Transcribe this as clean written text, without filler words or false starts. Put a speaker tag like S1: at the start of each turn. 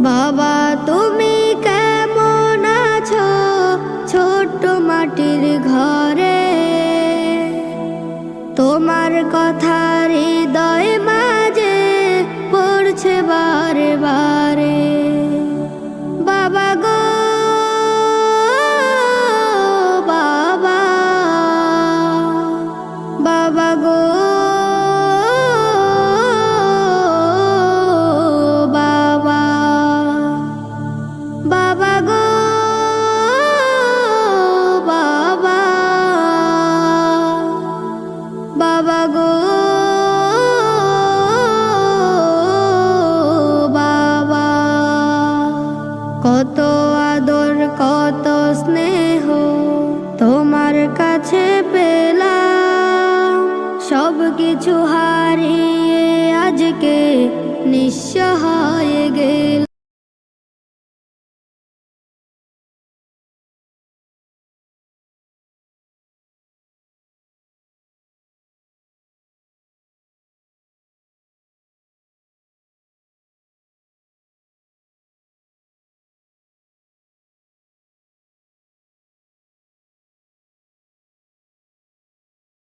S1: বাবা তুমি কেমন আছো ছোট্ট মাটির ঘরে, তোমার কথা হৃদয় মাঝে পড়ছে বারে বারে। বাবা গো বাবা, বাবা গো বাবা, বাবা গো বাবা, বাবা গো বাবা। কত আদর কত স্নেহ